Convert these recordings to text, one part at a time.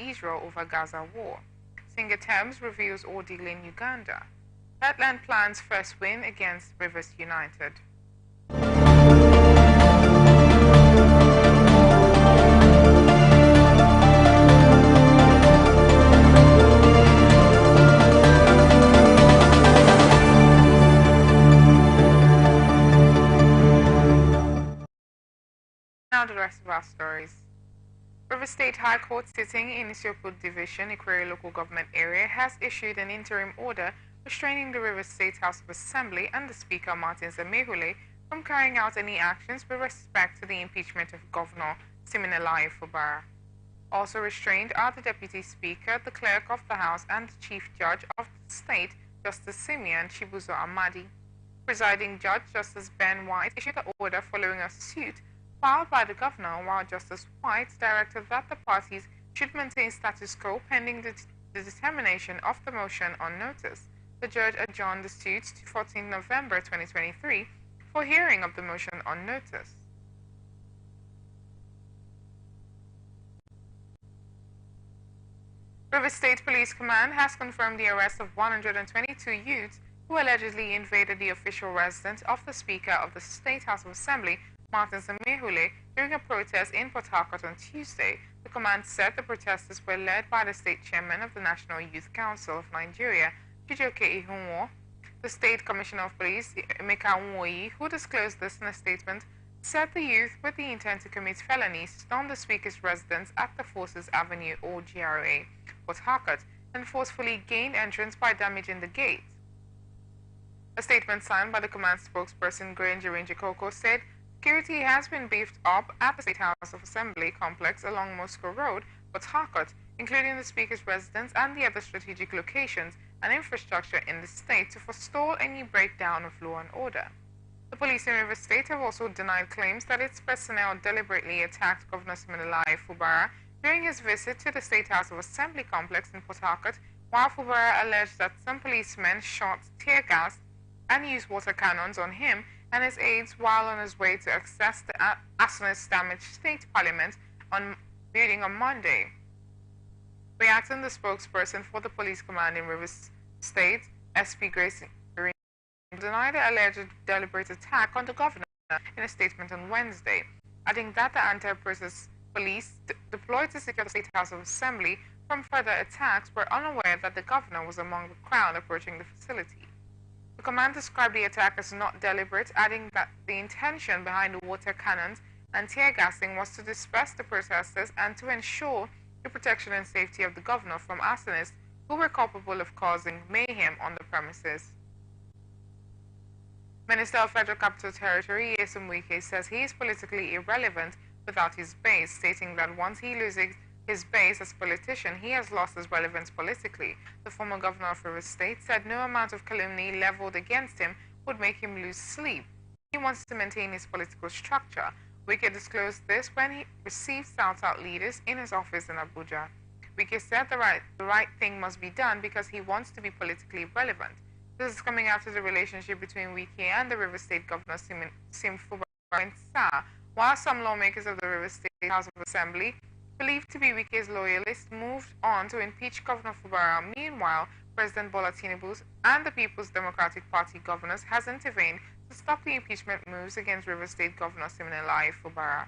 Israel over Gaza war. Singer Thames reveals ordeal in Uganda. Heartland plans first win against Rivers United. Now the rest of our stories. River State High Court sitting in Isiokpo Division, Ikwere Local Government Area, has issued an interim order restraining the River State House of Assembly and the Speaker Martin Zamehule from carrying out any actions with respect to the impeachment of Governor Siminalayi Fubara. Also restrained are the Deputy Speaker, the Clerk of the House, and the Chief Judge of the State, Justice Simeon Chibuzo Amadi. Presiding Judge Justice Ben White issued the order following a suit filed by the Governor, while Justice White directed that the parties should maintain status quo pending the determination of the motion on notice. The judge adjourned the suit to 14 November 2023 for hearing of the motion on notice. River State Police Command has confirmed the arrest of 122 youths who allegedly invaded the official residence of the Speaker of the State House of Assembly, Martin Zamehule, during a protest in Port Harcourt on Tuesday. The command said the protesters were led by the state chairman of the National Youth Council of Nigeria, Chijioke Ihunwo. The State Commissioner of Police, Emeka Nwoyi, who disclosed this in a statement, said the youth, with the intent to commit felonies, stormed the Speaker's residence at the Forces Avenue, or GRA, Port Harcourt, and forcefully gained entrance by damaging the gate. A statement signed by the command spokesperson, Granger Koko, said security has been beefed up at the State House of Assembly complex along Moscow Road, Port Harcourt, including the Speaker's residence and the other strategic locations and infrastructure in the state to forestall any breakdown of law and order. The police in River State have also denied claims that its personnel deliberately attacked Governor Siminalayi Fubara during his visit to the State House of Assembly complex in Port Harcourt, while Fubara alleged that some policemen shot tear gas and used water cannons on him and his aides while on his way to access the arsonist-damaged state parliament building on Monday. Reacting, the spokesperson for the police command in Rivers State, SP Grace, denied the alleged deliberate attack on the governor in a statement on Wednesday, adding that the anti-protest police deployed to secure the State House of Assembly from further attacks were unaware that the governor was among the crowd approaching the facility. The command described the attack as not deliberate, adding that the intention behind the water cannons and tear gassing was to disperse the protesters and to ensure the protection and safety of the governor from arsonists who were culpable of causing mayhem on the premises. Minister of Federal Capital Territory, Nyesom Wike, says he is politically irrelevant without his base, stating that once he loses his base as a politician, he has lost his relevance politically. The former governor of Rivers State said no amount of calumny leveled against him would make him lose sleep. He wants to maintain his political structure. Wike disclosed this when he received South-South leaders in his office in Abuja. Wike said the right thing must be done because he wants to be politically relevant. This is coming after the relationship between Wike and the Rivers State Governor Sim Fubara, while some lawmakers of the Rivers State House of Assembly, believed to be Wike's loyalists, moved on to impeach Governor Fubara. Meanwhile, President Bola Tinubu and the People's Democratic Party governors has intervened to stop the impeachment moves against Rivers State Governor Siminalayi Fubara.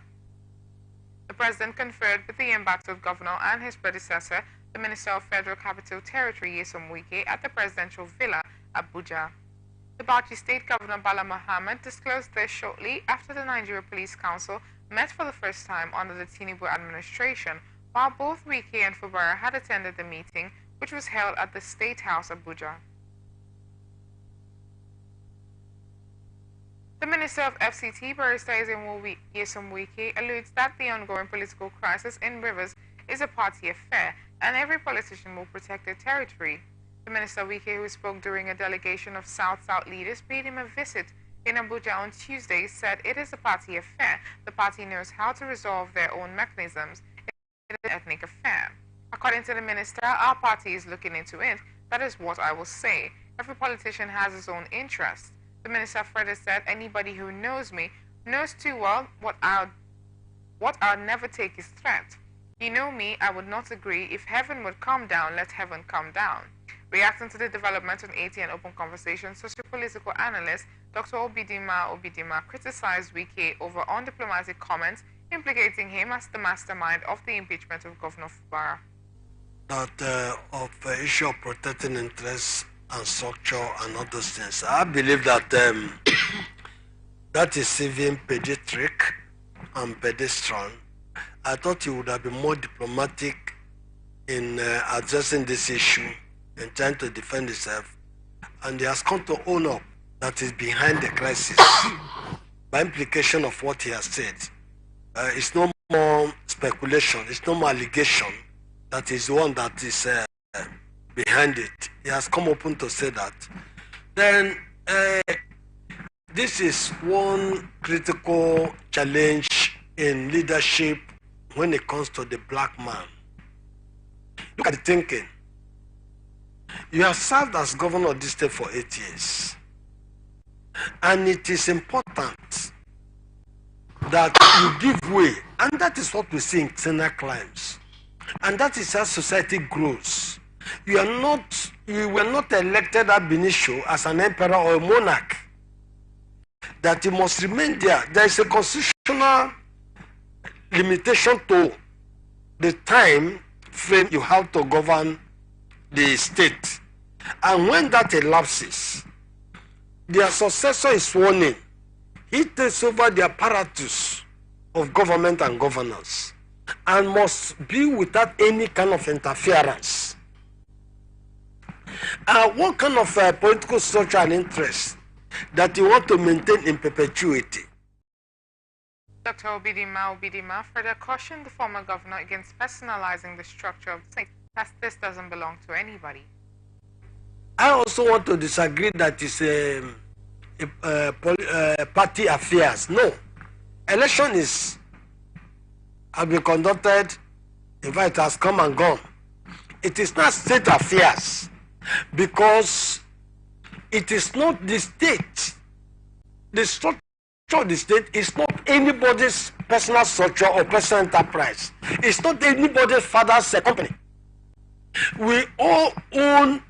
The president conferred with the embattled governor and his predecessor, the Minister of Federal Capital Territory, Nyesom Wike, at the presidential villa, Abuja. The Bauchi State Governor Bala Mohammed disclosed this shortly after the Nigeria Police Council met for the first time under the Tinubu administration, while both Wike and Fubara had attended the meeting, which was held at the State House, Abuja. The Minister of FCT, Barrister Nyesom Wike, alludes that the ongoing political crisis in Rivers is a party affair, and every politician will protect their territory. The Minister Wike, who spoke during a delegation of South-South leaders, paid him a visit in Abuja on Tuesday, said it is a party affair. The party knows how to resolve their own mechanisms. It is an ethnic affair. According to the minister, our party is looking into it. That is what I will say. Every politician has his own interests. The minister further said, anybody who knows me knows too well what I'll never take is threat. You know me, I would not agree. If heaven would come down, let heaven come down. Reacting to the development on ATN Open Conversation, socio-political analyst Dr. Obidima criticized Wike over undiplomatic comments implicating him as the mastermind of the impeachment of Governor Fubara. That of issue of protecting interests and structure and all those things. I believe that that is even pediatric and pedestrian. I thought he would have been more diplomatic in addressing this issue and trying to defend himself. And he has come to own up that is behind the crisis by implication of what he has said. It's no more speculation, it's no more allegation that is the one that is behind it. He has come open to say that. Then this is one critical challenge in leadership when it comes to the black man. Look at the thinking. You have served as governor of this state for 8 years. And it is important that you give way. And that is what we see in external crimes. And that is how society grows. You were not elected ab initio as an emperor or a monarch. That you must remain there. There is a constitutional limitation to the time frame you have to govern the state. And when that elapses, their successor is sworn in. He takes over the apparatus of government and governance and must be without any kind of interference. What kind of political structure and interest that you want to maintain in perpetuity? Dr. Obidima further cautioned the former governor against personalizing the structure of the state, as this doesn't belong to anybody. I also want to disagree that it's party affairs. No. Election have been conducted, in fact, it has come and gone. It is not state affairs because it is not the state. The structure of the state is not anybody's personal structure or personal enterprise. It's not anybody's father's company. We all own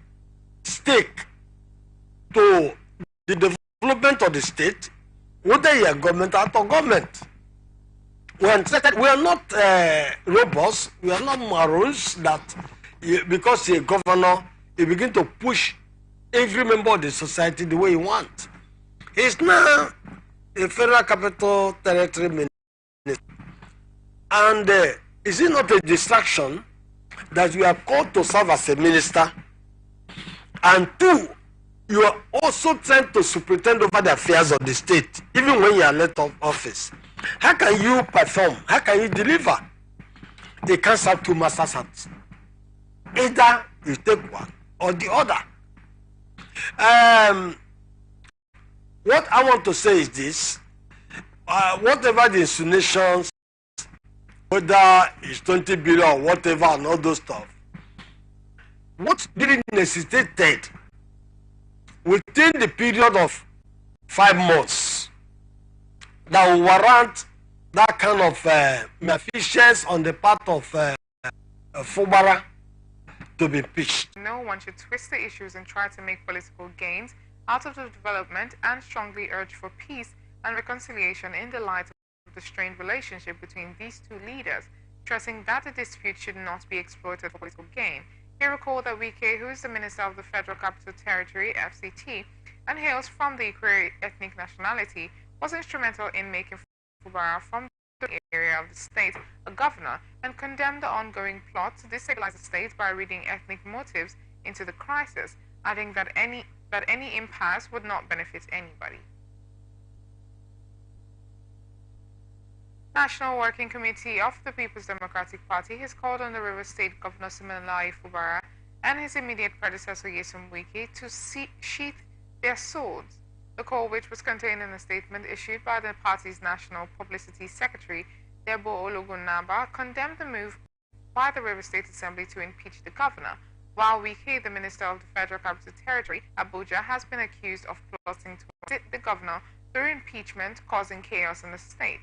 stake to the development of the state, whether you are government or out of government. We are not robots, we are not maroons that because you're a governor, you begin to push every member of the society the way you want. It's now a federal capital territory minister. And is it not a distraction that you are called to serve as a minister? And two, you are also trying to superintend over the affairs of the state, even when you are let off office. How can you perform? How can you deliver? They can't serve two masters at. Either you take one or the other. What I want to say is this. Whatever the insinuations, whether it's 20 billion or whatever and all those stuff, what really necessitated within the period of 5 months that will warrant that kind of malfeasance on the part of Fubara to be pitched. No one should twist the issues and try to make political gains out of the development, and strongly urge for peace and reconciliation in the light of the strained relationship between these two leaders, stressing that the dispute should not be exploited for political gain. He recalled that Wike, who is the Minister of the Federal Capital Territory, FCT, and hails from the Ikwe ethnic nationality, was instrumental in making Fubara from the area of the state a governor, and condemned the ongoing plot to destabilize the state by reading ethnic motives into the crisis, adding that any impasse would not benefit anybody. National Working Committee of the People's Democratic Party has called on the River State Governor Siminalayi Fubara and his immediate predecessor Nyesom Wike to sheath their swords. The call, which was contained in a statement issued by the party's National Publicity Secretary, Debo Ologunaba, condemned the move by the River State Assembly to impeach the governor, while Wike, the Minister of the Federal Capital Territory, Abuja, has been accused of plotting to sit the governor through impeachment, causing chaos in the state.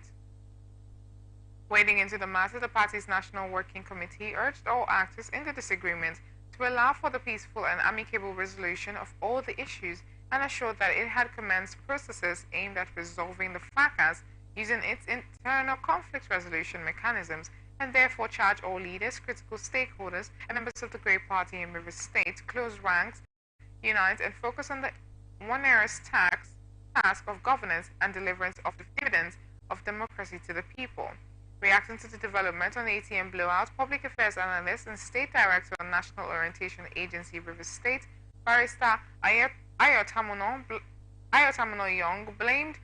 Wading into the matter, the party's National Working Committee urged all actors in the disagreement to allow for the peaceful and amicable resolution of all the issues and assured that it had commenced processes aimed at resolving the fracas using its internal conflict resolution mechanisms, and therefore charge all leaders, critical stakeholders, and members of the Grey Party in Rivers State to close ranks, unite, and focus on the onerous task of governance and deliverance of the dividends of democracy to the people. Reacting to the development on the ATM blowout, public affairs analyst and state director of National Orientation Agency Rivers State, Barrister Ayotamuno Young, blamed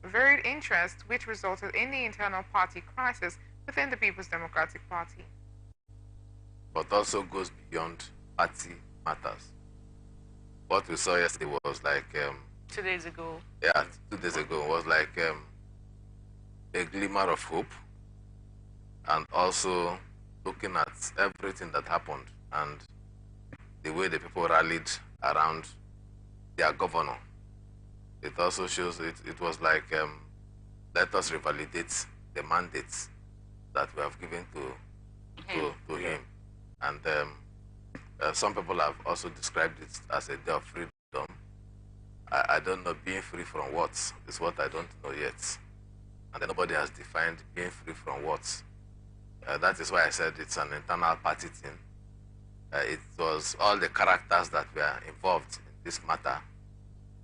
varied interests which resulted in the internal party crisis within the People's Democratic Party. But also goes beyond party matters. What we saw yesterday was like 2 days ago. Yeah, 2 days ago was like a glimmer of hope, and also looking at everything that happened and the way the people rallied around their governor. It also shows it was like let us revalidate the mandates that we have given to him. And some people have also described it as a day of freedom. I don't know, being free from what is what I don't know yet. And nobody has defined being free from what. That is why I said it's an internal party thing. It was all the characters that were involved in this matter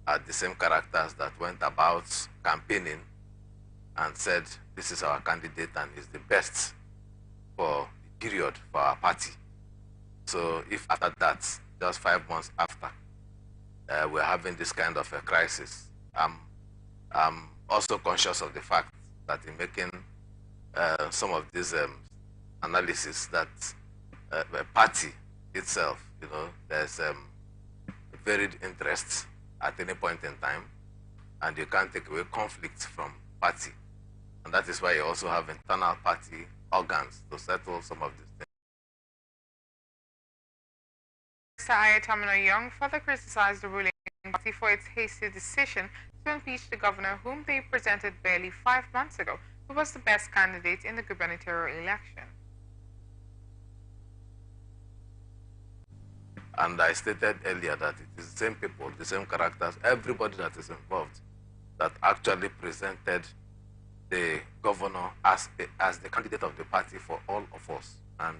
are the same characters that went about campaigning and said, this is our candidate and is the best for the period for our party. So if after that, just 5 months after, we're having this kind of a crisis, I'm also conscious of the fact that in making some of these analysis that the party itself, there's varied interests at any point in time, and you can't take away conflict from party. And that is why you also have internal party organs to settle some of these things. Mr. Ayotamino Young further criticized the ruling party for its hasty decision to impeach the governor whom they presented barely 5 months ago, who was the best candidate in the gubernatorial election. And I stated earlier that it is the same people, the same characters, everybody that is involved that actually presented the governor as the candidate of the party for all of us. And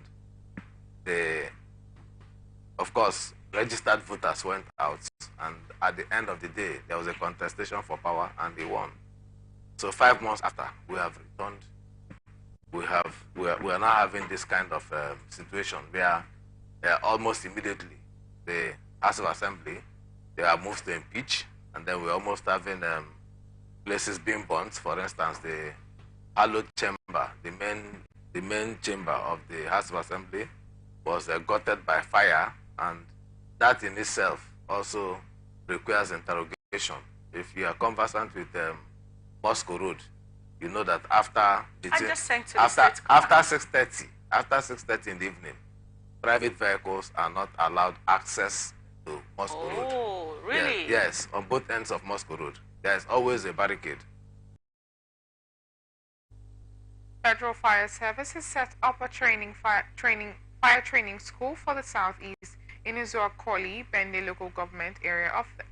of course, registered voters went out, and at the end of the day, there was a contestation for power, and they won. So 5 months after, we have returned. We are now having this kind of situation where almost immediately the House of Assembly, they are moved to impeach, and then we're almost having places being burnt. For instance, the hallowed chamber, the main chamber of the House of Assembly was gutted by fire, and that in itself also requires interrogation. If you are conversant with Moscow Road, you know that after 6:30 in the evening, private vehicles are not allowed access to Moscow Road. Oh, really? Yes, on both ends of Moscow Road. There is always a barricade. Federal Fire Service has set up a fire training school for the Southeast in Izuakoli, Bende local government area of the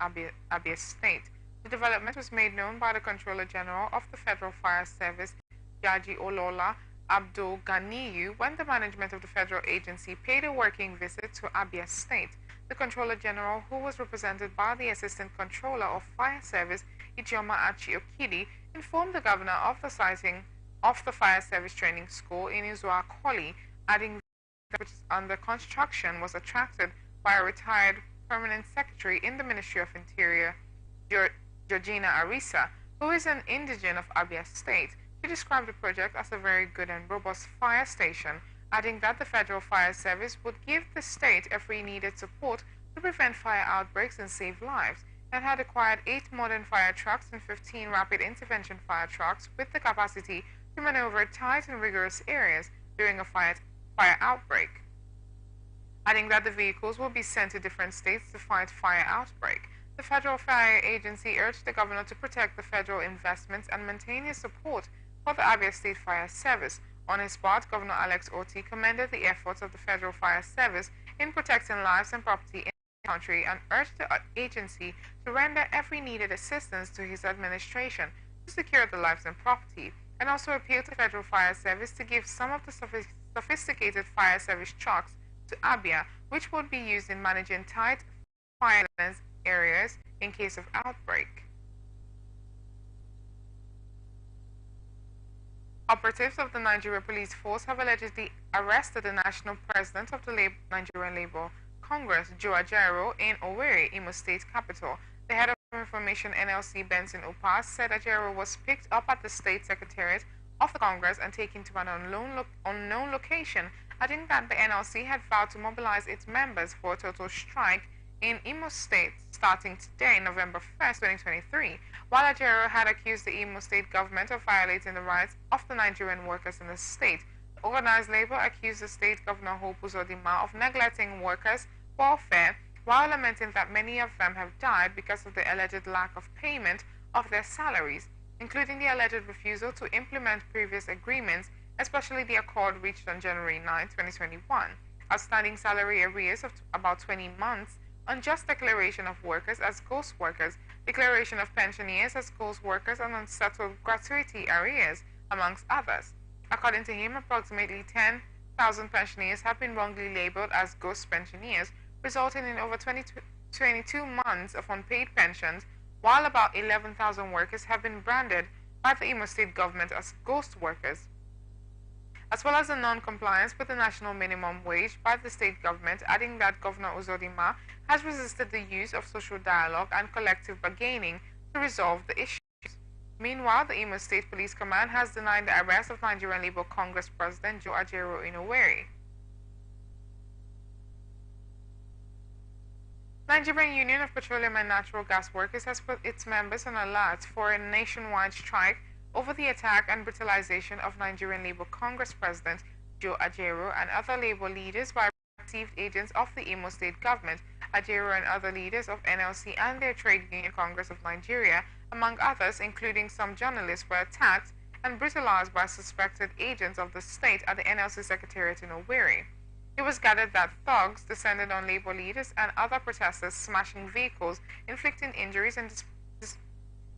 Abia State. The development was made known by the Controller General of the Federal Fire Service, Jaji Olola Abdul Ganiyu, when the management of the federal agency paid a working visit to Abia State. The Controller General, who was represented by the Assistant Controller of Fire Service, Ijeoma Achi Okidi, informed the governor of the siting of the Fire Service Training School in Izuakoli, adding that which is under construction was attracted by a retired permanent secretary in the Ministry of Interior, Georgina Arisa, who is an indigene of Abia State. She described the project as a very good and robust fire station, adding that the Federal Fire Service would give the state every needed support to prevent fire outbreaks and save lives, and had acquired 8 modern fire trucks and 15 rapid intervention fire trucks with the capacity to maneuver tight and rigorous areas during a fire outbreak, adding that the vehicles will be sent to different states to fight fire outbreak. The Federal Fire Agency urged the governor to protect the federal investments and maintain his support for the Abia State Fire Service. On his part, Governor Alex Oti commended the efforts of the Federal Fire Service in protecting lives and property in the country and urged the agency to render every needed assistance to his administration to secure the lives and property, and also appealed to the Federal Fire Service to give some of the sophisticated fire service trucks to Abia, which would be used in managing tight fire areas in case of outbreak. Operatives of the Nigeria Police Force have allegedly arrested the national president of the Nigerian Labour Congress, Joe Ajaero, in Owerri, Imo State capital. The head of information NLC, Benson Opas, said Ajaero was picked up at the state secretariat of the Congress and taken to an unknown location, adding that the NLC had vowed to mobilize its members for a total strike in Imo State starting today, November 1st, 2023, while Ajaero had accused the Imo State government of violating the rights of the Nigerian workers in the state. Organized labor accused the state governor Hope Uzodinma of neglecting workers' welfare, while lamenting that many of them have died because of the alleged lack of payment of their salaries, including the alleged refusal to implement previous agreements, especially the accord reached on January 9, 2021, outstanding salary arrears of about 20 months, unjust declaration of workers as ghost workers, declaration of pensioners as ghost workers, and unsettled gratuity arrears, amongst others. According to him, approximately 10,000 pensioners have been wrongly labeled as ghost pensioners, resulting in over 22 months of unpaid pensions, while about 11,000 workers have been branded by the Imo State government as ghost workers, as well as the non-compliance with the national minimum wage by the state government, adding that Governor Uzodinma has resisted the use of social dialogue and collective bargaining to resolve the issues. Meanwhile, the Imo State Police Command has denied the arrest of Nigerian Labour Congress President Joe Ajaero in Owerri. Nigerian Union of Petroleum and Natural Gas Workers has put its members on alert for a nationwide strike over the attack and brutalization of Nigerian Labour Congress President Joe Ajaero and other labor leaders by received agents of the Imo State government. Ajaero and other leaders of NLC and their trade union Congress of Nigeria, among others, including some journalists, were attacked and brutalized by suspected agents of the state at the NLC Secretariat in Owerri. It was gathered that thugs descended on labor leaders and other protesters, smashing vehicles, inflicting injuries, and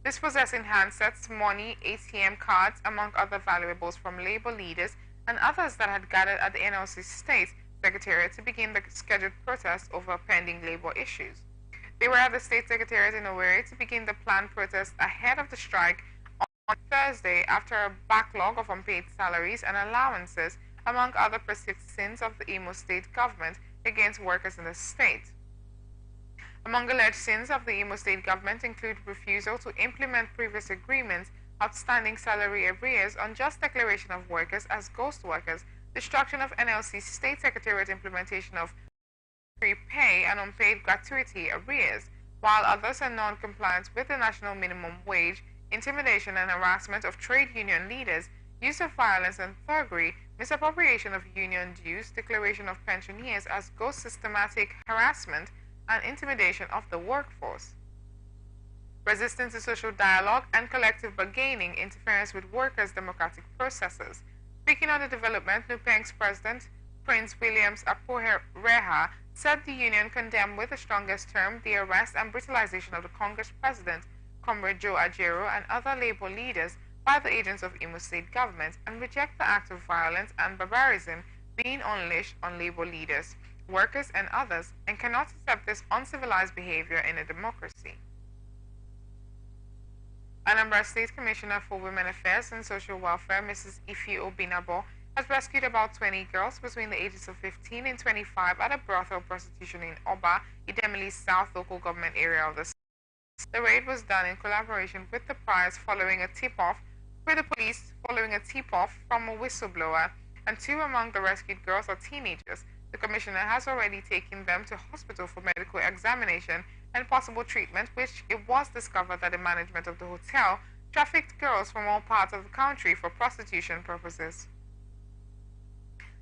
dispossessing handsets, money, ATM cards, among other valuables from labor leaders and others that had gathered at the NLC State Secretariat to begin the scheduled protest over pending labor issues. They were at the State Secretariat in Owerri to begin the planned protest ahead of the strike on Thursday after a backlog of unpaid salaries and allowances, among other perceived sins of the Imo State government against workers in the state. Among alleged sins of the Imo State government include refusal to implement previous agreements, outstanding salary arrears, unjust declaration of workers as ghost workers, destruction of NLC State Secretariat implementation of free pay and unpaid gratuity arrears, while others are non-compliance with the national minimum wage, intimidation and harassment of trade union leaders, use of violence and thuggery, misappropriation of union dues, declaration of pensioners as ghost, systematic harassment and intimidation of the workforce, resistance to social dialogue and collective bargaining, interference with workers' democratic processes. Speaking on the development, Nupeng's president, Prince Williams Aporeha, said the union condemned with the strongest term the arrest and brutalization of the Congress president, Comrade Joe Ajaero, and other labor leaders by the agents of Imo State government, and reject the act of violence and barbarism being unleashed on labor leaders, workers, and others, and cannot accept this uncivilized behavior in a democracy. Anambra State Commissioner for Women Affairs and Social Welfare, Mrs. Ife Obinabo, has rescued about 20 girls between the ages of 15 and 25 at a brothel prostitution in Oba, Idemili South local government area of the state. The raid was done in collaboration with the priors following a tip-off from a whistleblower, and 2 among the rescued girls are teenagers. The commissioner has already taken them to hospital for medical examination and possible treatment, which it was discovered that the management of the hotel trafficked girls from all parts of the country for prostitution purposes.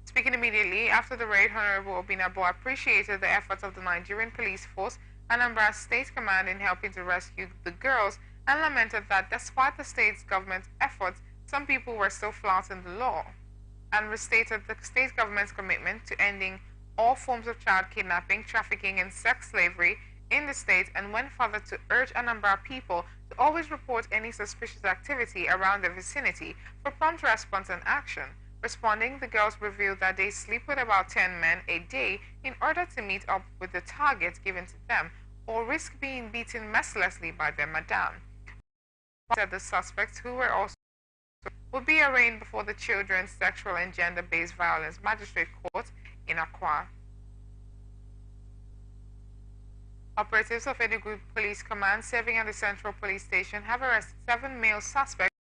Speaking immediately after the raid, Honorable Obinabo appreciated the efforts of the Nigerian Police Force and Anambra State Command in helping to rescue the girls, and lamented that despite the state's government's efforts, some people were still flouting the law and restated the state government's commitment to ending all forms of child kidnapping, trafficking, and sex slavery in the state, and went further to urge a number of people to always report any suspicious activity around their vicinity for prompt response and action. Responding, the girls revealed that they sleep with about 10 men a day in order to meet up with the targets given to them or risk being beaten mercilessly by their madame. Said the suspects, who were also would be arraigned before the Children's Sexual and Gender-Based Violence Magistrate Court in Accra. Operatives of Enugu Police Command serving at the Central Police Station have arrested 7 male suspects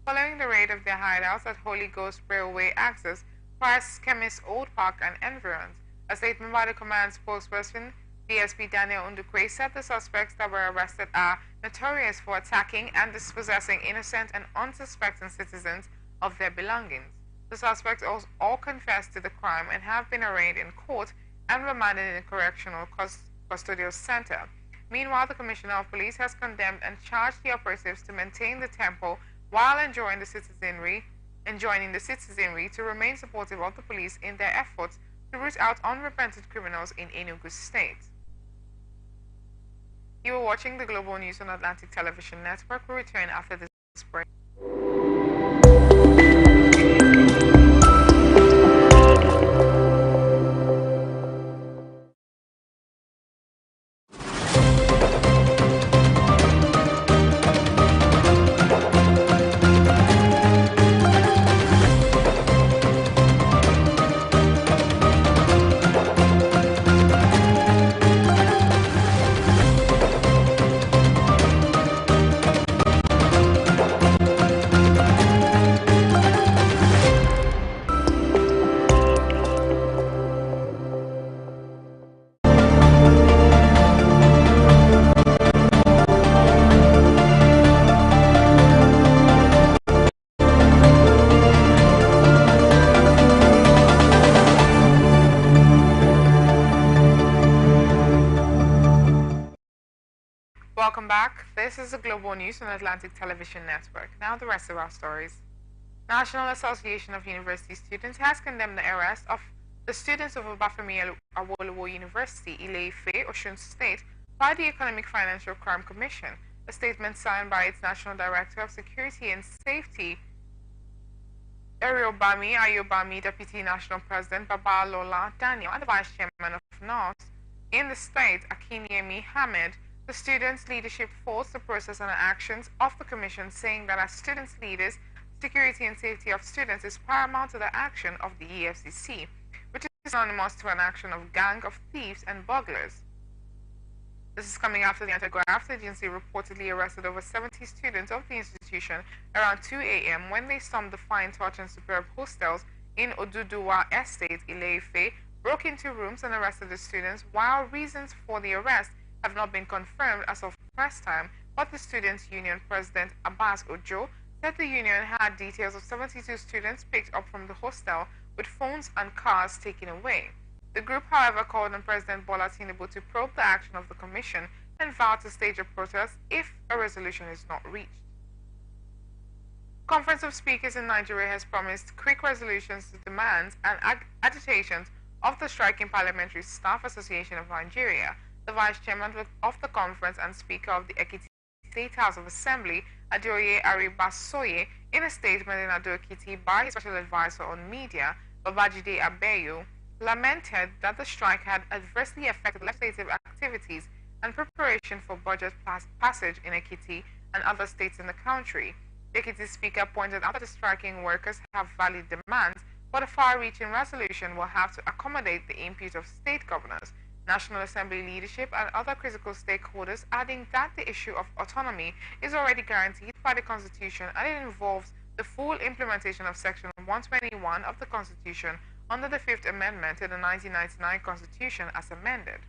following the raid of their hideouts at Holy Ghost Railway Access, Price Chemist Old Park and environs. A statement by the command spokesperson, DSP Daniel Undukwe, said the suspects that were arrested are notorious for attacking and dispossessing innocent and unsuspecting citizens of their belongings. The suspects all confessed to the crime and have been arraigned in court and remanded in a correctional custodial center. Meanwhile, the Commissioner of Police has condemned and charged the operatives to maintain the tempo while enjoining the citizenry to remain supportive of the police in their efforts to root out unrepentant criminals in Enugu State. You are watching the Global News on Atlantic Television Network. We'll return after this break. Welcome back. This is the Global News on Atlantic Television Network. Now the rest of our stories. National Association of University Students has condemned the arrest of the students of Obafemi Awolowo University, Ile-Ife, Osun State, by the Economic Financial Crime Commission. A statement signed by its National Director of Security and Safety, Ayobami, Deputy National President Babalola Daniel, and the Vice Chairman of NOS in the state, Akinyemi Hamid. The students' leadership forced the process and actions of the Commission, saying that as students' leaders, security and safety of students is paramount to the action of the EFCC, which is synonymous to an action of gang of thieves and burglars. This is coming after the anti-graft agency reportedly arrested over 70 students of the institution around 2 a.m. when they stormed the Fine Touch and Superb hostels in Oduduwa Estate, Ile-Ife, broke into rooms and arrested the students. While reasons for the arrest have not been confirmed as of press time, but the Students' Union President Abbas Ojo said the union had details of 72 students picked up from the hostel with phones and cars taken away. The group, however, called on President Bola Tinubu to probe the action of the Commission and vowed to stage a protest if a resolution is not reached. Conference of Speakers in Nigeria has promised quick resolutions to demands and agitations of the striking Parliamentary Staff Association of Nigeria. The Vice Chairman of the conference and Speaker of the Ekiti State House of Assembly, Adeoye Aribasoye, in a statement in Ado-Ekiti by his Special Advisor on Media, Babajide Abeyu, lamented that the strike had adversely affected legislative activities and preparation for budget passage in Ekiti and other states in the country. The Ekiti Speaker pointed out that the striking workers have valid demands, but a far-reaching resolution will have to accommodate the input of state governors, National Assembly leadership, and other critical stakeholders, adding that the issue of autonomy is already guaranteed by the Constitution and it involves the full implementation of Section 121 of the Constitution under the Fifth Amendment to the 1999 Constitution as amended.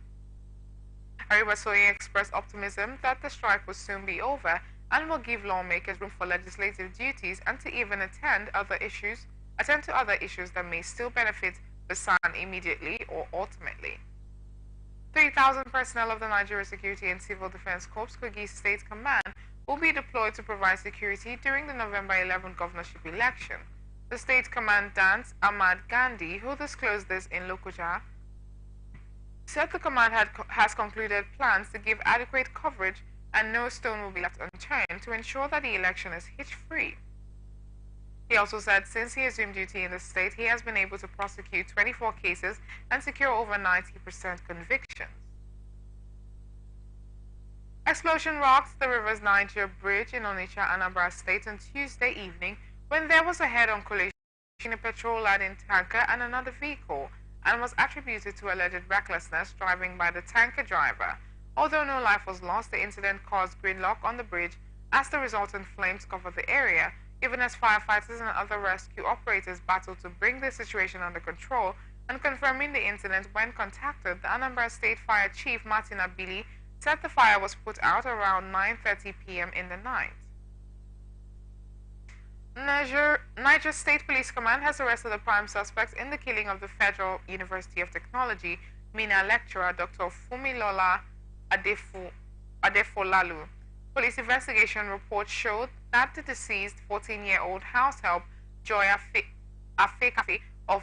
Aribasoye expressed optimism that the strike will soon be over and will give lawmakers room for legislative duties and to even attend to other issues that may still benefit the San immediately or ultimately. 3,000 personnel of the Nigeria Security and Civil Defense Corps, Kogi State Command, will be deployed to provide security during the November 11 governorship election. The state commandant Ahmad Gandhi, who disclosed this in Lokoja, said the command has concluded plans to give adequate coverage and no stone will be left unturned to ensure that the election is hitch-free. He also said since he assumed duty in the state, he has been able to prosecute 24 cases and secure over 90% convictions. Explosion rocked the Rivers Niger Bridge in Onitsha, Anambra State on Tuesday evening when there was a head-on collision between a petrol-laden tanker and another vehicle, and was attributed to alleged recklessness driving by the tanker driver. Although no life was lost, the incident caused gridlock on the bridge as the resultant flames covered the area, even as firefighters and other rescue operators battled to bring the situation under control. And confirming the incident when contacted, the Anambra State Fire Chief Martin Abili said the fire was put out around 9:30 p.m. in the night. Niger State Police Command has arrested the prime suspects in the killing of the Federal University of Technology Mina lecturer Dr. Fumilola Adefolalu. Police investigation reports showed that the deceased 14-year-old house help Joy Afekafe of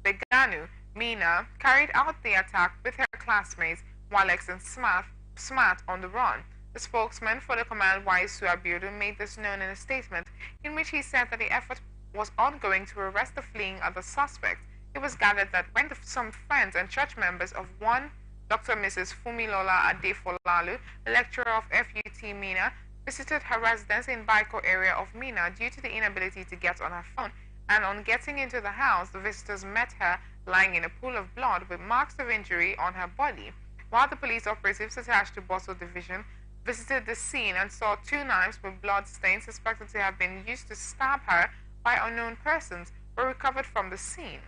Beganu, Mina, carried out the attack with her classmates while exiting Smart on the run. The spokesman for the command, Waisu Abiodun, made this known in a statement in which he said that the effort was ongoing to arrest the fleeing other suspects. It was gathered that when some friends and church members of one Dr. Mrs. Fumilola Adefolalu, a lecturer of FUT Mina, visited her residence in Baiko area of Mina due to the inability to get on her phone, and on getting into the house, the visitors met her lying in a pool of blood with marks of injury on her body. While the police operatives attached to Bosso Division visited the scene and saw 2 knives with blood stains suspected to have been used to stab her by unknown persons, were recovered from the scene.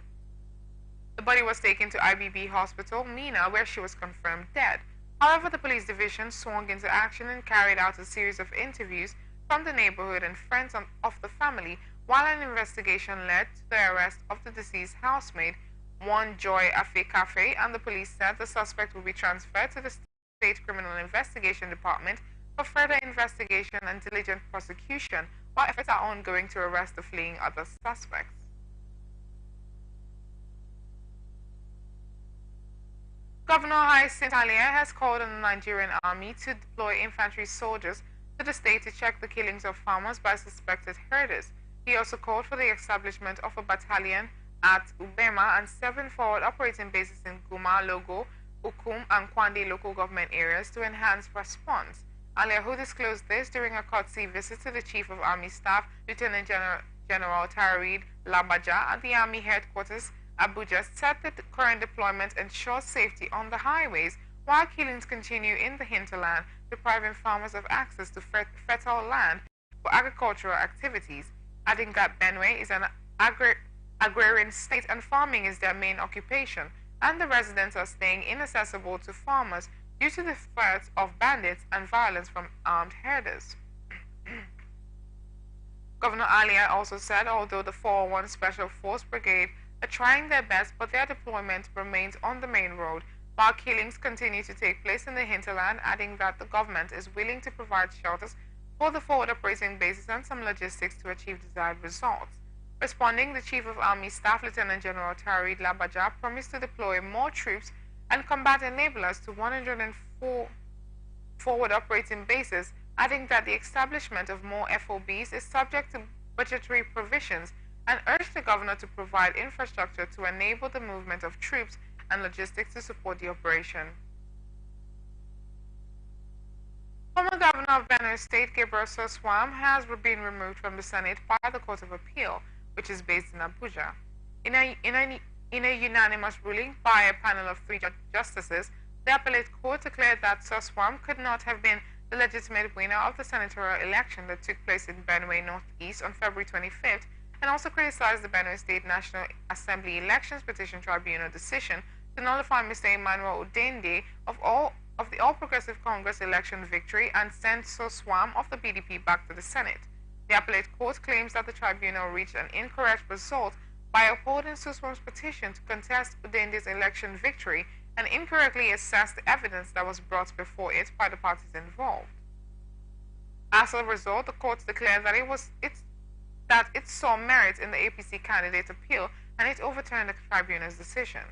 The body was taken to IBB Hospital, Mina, where she was confirmed dead. However, the police division swung into action and carried out a series of interviews from the neighborhood and friends of the family, while an investigation led to the arrest of the deceased housemaid, one Joy Afekafe, and the police said the suspect will be transferred to the State Criminal Investigation Department for further investigation and diligent prosecution, while efforts are ongoing to arrest the fleeing other suspects. Governor Hyacinth Alia has called on the Nigerian army to deploy infantry soldiers to the state to check the killings of farmers by suspected herders. He also called for the establishment of a battalion at Ubema and 7 forward operating bases in Guma, Logo, Ukum, and Kwandi local government areas to enhance response. Alia, who disclosed this during a courtesy visit to the Chief of Army Staff, Lieutenant General Tarid Labaja, at the Army headquarters, Abuja, said that the current deployment ensures safety on the highways, while killings continue in the hinterland, depriving farmers of access to fertile land for agricultural activities, adding that Benue is an agrarian state and farming is their main occupation, and the residents are staying inaccessible to farmers due to the threats of bandits and violence from armed herders. Governor Alia also said although the 401 Special Force Brigade are trying their best, but their deployment remains on the main road, while killings continue to take place in the hinterland, adding that the government is willing to provide shelters for the forward operating bases and some logistics to achieve desired results. Responding, the Chief of Army Staff, Lieutenant General Tarid Labaja, promised to deploy more troops and combat enablers to 104 forward operating bases, adding that the establishment of more FOBs is subject to budgetary provisions, and urged the governor to provide infrastructure to enable the movement of troops and logistics to support the operation. Former Governor of Benue State, Gabriel Soswam, has been removed from the Senate by the Court of Appeal, which is based in Abuja. In a unanimous ruling by a panel of 3 justices, the appellate court declared that Soswam could not have been the legitimate winner of the senatorial election that took place in Benue Northeast on February 25th, and also criticized the Benue State National Assembly Elections Petition Tribunal decision to nullify Mr. Emmanuel Udende of the All Progressive Congress election victory and send Soswam of the PDP back to the Senate. The appellate court claims that the tribunal reached an incorrect result by upholding Soswam's petition to contest Udende's election victory and incorrectly assessed the evidence that was brought before it by the parties involved. As a result, the courts declared that it saw merit in the APC candidate's appeal and it overturned the tribunal's decision.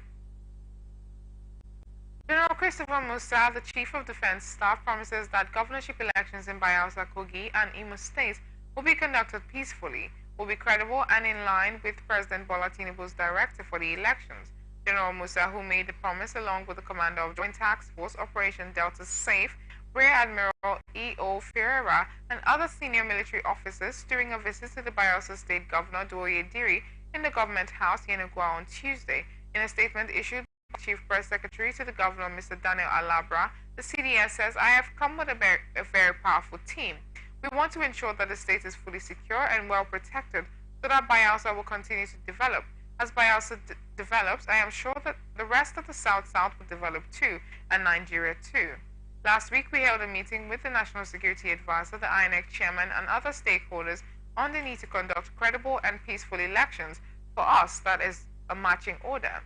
General Christopher Musa, the Chief of Defense Staff, promises that governorship elections in Bayelsa, Kogi, and Imo states will be conducted peacefully, will be credible, and in line with President Bola Tinubu's directive for the elections. General Musa, who made the promise along with the commander of Joint Task Force Operation Delta Safe, Rear Admiral E.O. Ferreira, and other senior military officers during a visit to the Bayelsa State Governor Doye Diri in the government house Yenugua on Tuesday. In a statement issued by Chief Press Secretary to the Governor, Mr. Daniel Alabra, the CDS says, "I have come with a very powerful team. We want to ensure that the state is fully secure and well protected so that Bayelsa will continue to develop. As Bayelsa develops, I am sure that the rest of the South-South will develop too, and Nigeria too." Last week, we held a meeting with the National Security Advisor, the INEC chairman, and other stakeholders on the need to conduct credible and peaceful elections. For us, that is a marching order.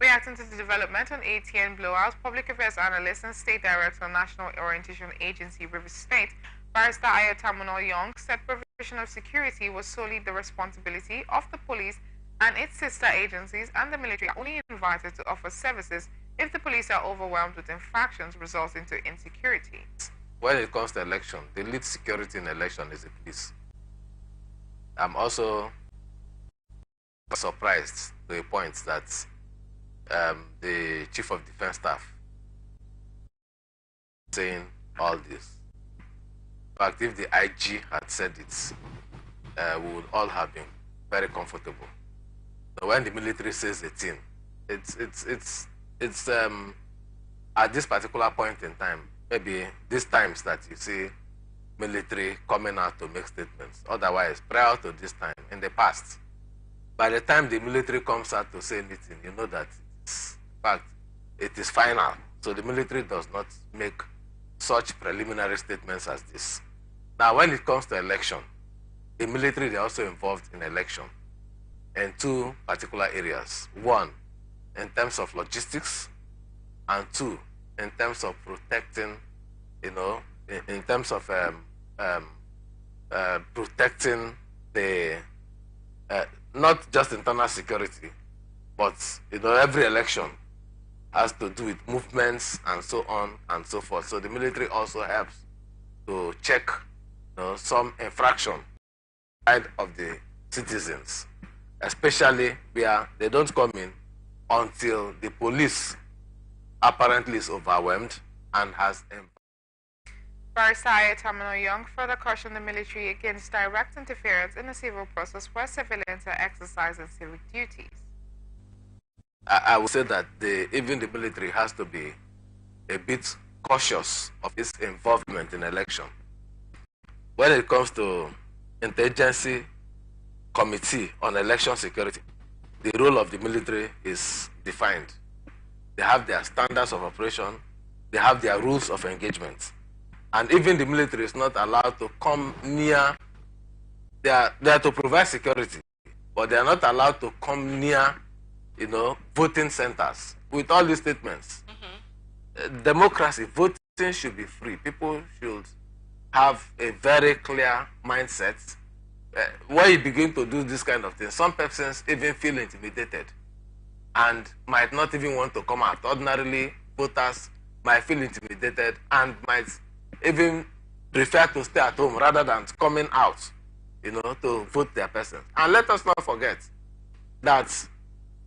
Reacting to the development on ATN blowouts, Public Affairs Analyst and State Director of National Orientation Agency, Rivers State, Barrister Ayotamuno Young, said provision of security was solely the responsibility of the police and its sister agencies, and the military are only invited to offer services if the police are overwhelmed with infractions resulting to insecurity. When it comes to election, the lead security in election is the police. I'm also surprised to a point that the Chief of Defense Staff saying all this. In fact, if the IG had said it, we would all have been very comfortable. So when the military says a thing, it's at this particular point in time, maybe these times that you see military coming out to make statements. Otherwise, prior to this time, in the past, by the time the military comes out to say anything, you know that it's, in fact, it is final. So the military does not make such preliminary statements as this. Now, when it comes to election, the military, they are also involved in election in two particular areas. One, in terms of logistics, and two, in terms of protecting, you know, in terms of protecting the, not just internal security, but, you know, every election has to do with movements and so on and so forth. So the military also helps to check, you know, some infraction side of the citizens, especially where they don't come in until the police apparently is overwhelmed and has. Barrister Ayotamuno Young further cautioned the military against direct interference in the civil process where civilians are exercising civic duties. I would say that even the military has to be a bit cautious of its involvement in election. When it comes to interagency committee on election security, the role of the military is defined. They have their standards of operation, they have their rules of engagement. And even the military is not allowed to come near, they are to provide security, but they are not allowed to come near, you know, voting centers. With all these statements, democracy, voting should be free. People should have a very clear mindset. When you begin to do this kind of thing, some persons even feel intimidated and might not even want to come out. Ordinarily, voters might feel intimidated and might even prefer to stay at home rather than coming out, you know, to vote their person. And let us not forget that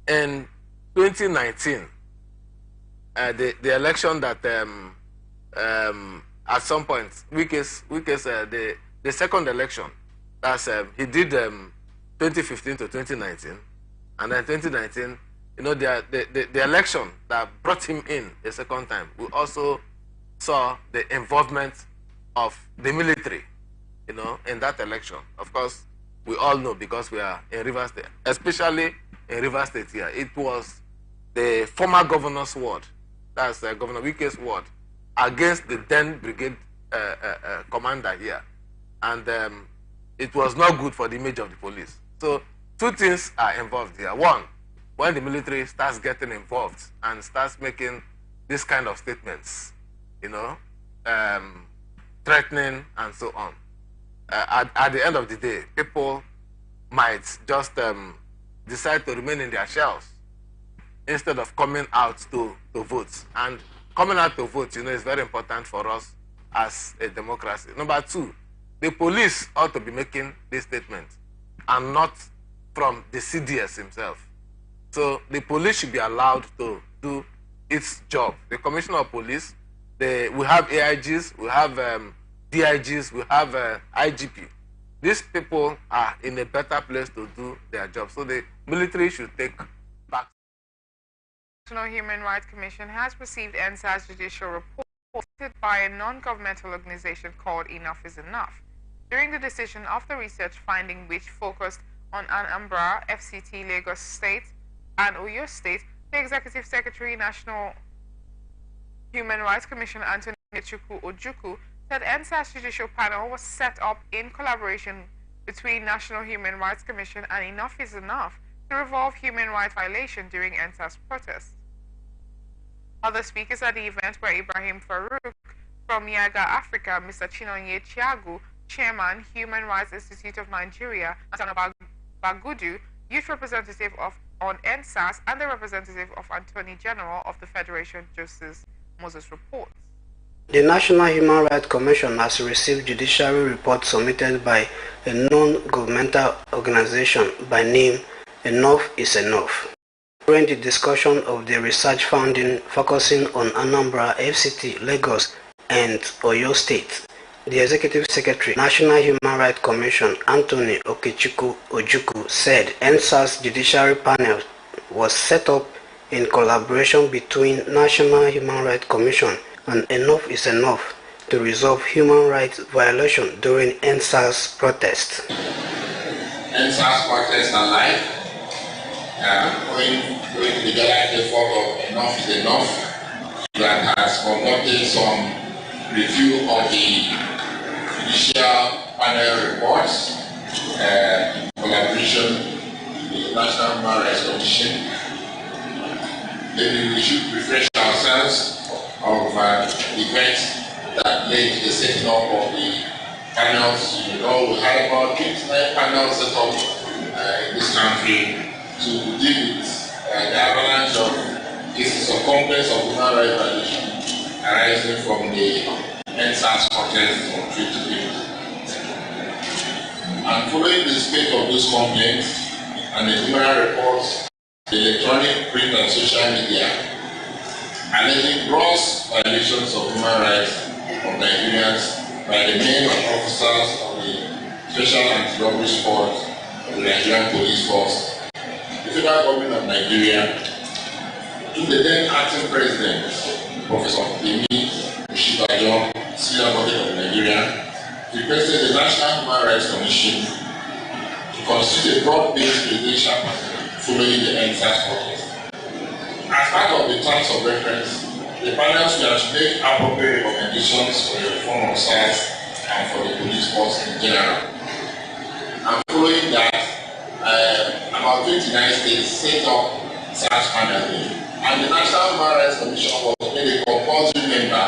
in 2019, the election that at some point, the second election, that's he did 2015 to 2019, and then 2019, you know, the election that brought him in a second time, we also saw the involvement of the military, you know, in that election. Of course, we all know because we are in Rivers State, especially in Rivers State here. It was the former governor's ward, that's Governor Wike's ward, against the then brigade commander here. And it was not good for the image of the police. So two things are involved here. One, when the military starts getting involved and starts making this kind of statements, you know, threatening, and so on. At the end of the day, people might just decide to remain in their shells instead of coming out to vote. And coming out to vote, is very important for us as a democracy. Number two, the police ought to be making this statement and not from the CDS himself. So the police should be allowed to do its job. The Commissioner of Police, we have AIGs, we have DIGs, we have IGP. These people are in a better place to do their job. So the military should take back. The National Human Rights Commission has received NSA's judicial report by a non-governmental organization called Enough is Enough. During the decision of the research finding, which focused on Anambra, FCT, Lagos State, and Oyo State, the Executive Secretary, National Human Rights Commission, Anthony Ojukwu, said NSA's judicial panel was set up in collaboration between National Human Rights Commission and Enough is Enough to resolve human rights violation during NSA's protests. Other speakers at the event were Ibrahim Farouk from Yaga Africa, Mr. Chinonye Chiagu, Chairman, Human Rights Institute of Nigeria, and Sana Bagudu, Youth Representative on NSAS, and the representative of Attorney General of the Federation, Justice Moses reports. The National Human Rights Commission has received judiciary report submitted by a non-governmental organization by name Enough is Enough. During the discussion of the research finding focusing on Anambra, FCT, Lagos, and Oyo State, the Executive Secretary, National Human Rights Commission, Anthony Ojukwu, said NSA's judiciary panel was set up in collaboration between National Human Rights Commission and Enough is Enough to resolve human rights violation during NSA's protests. NSA's protests are live. Going to the gathering effort of Enough is Enough that has conducted some review of the judicial panel reports in collaboration with the National Human Rights Commission. Maybe we should refresh ourselves of events that led to the setting up of the panels. We had about 29 panels set up in this country to deal with the avalanche of cases of complaints of human rights violation arising from the NSAS protests from 2020. And following the spate of those complaints and the numerous reports, the electronic, print and social media alleging gross violations of human rights of Nigerians by the men and officers of the Special Anti-Robbery Squad of the Nigerian Police Force, the Federal Government of Nigeria, to the then acting president, Professor Femi Oshibajo, Senior Government of Nigeria, requested the National Human Rights Commission to constitute a broad-based presidential panel following the NSAS protest. As part of the terms of reference, the panels will make appropriate recommendations for the reform of SARS and for the police force in general. And following that, about 29 states set up SARS panel, and the National Human Rights Commission was made a compulsory member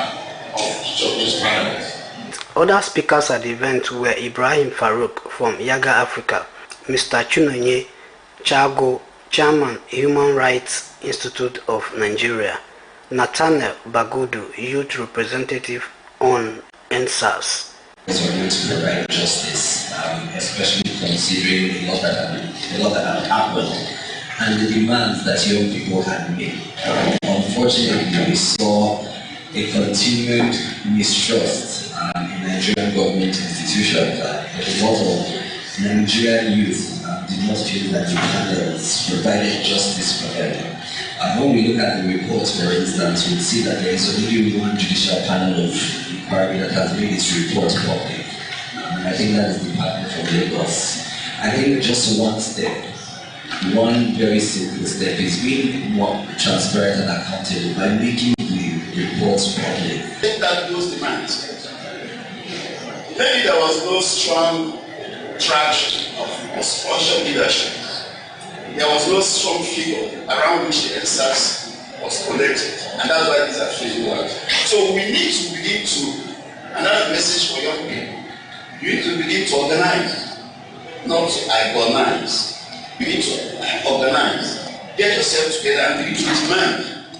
of each of these panels. Other speakers at the event were Ibrahim Farouk from Yaga Africa, Mr. Chinonye Chiagu, Chairman, Human Rights Institute of Nigeria, Nathaniel Bagudu, Youth Representative on NSAS. So we're going to provide justice, especially considering a lot that had happened and the demands that young people had made. Unfortunately, we saw a continued mistrust in Nigerian government institutions. A lot of Nigerian youth did not feel that the panels provided justice for them. When we look at the reports, for instance, we'll see that there is only one judicial panel of inquiry that has made its report public. I think that is the Department of Lagos. I think just one step, one very simple step is being more transparent and accountable by making the reports public. I think that those demands. Maybe there was no strong traction of sponsor leadership. There was no strong figure around which the NSAS was collected, and that's why these are failing out. So we need to begin to And that's the message for young people. You need to begin to organize, not to agonize. You need to organize. Get yourself together and begin to demand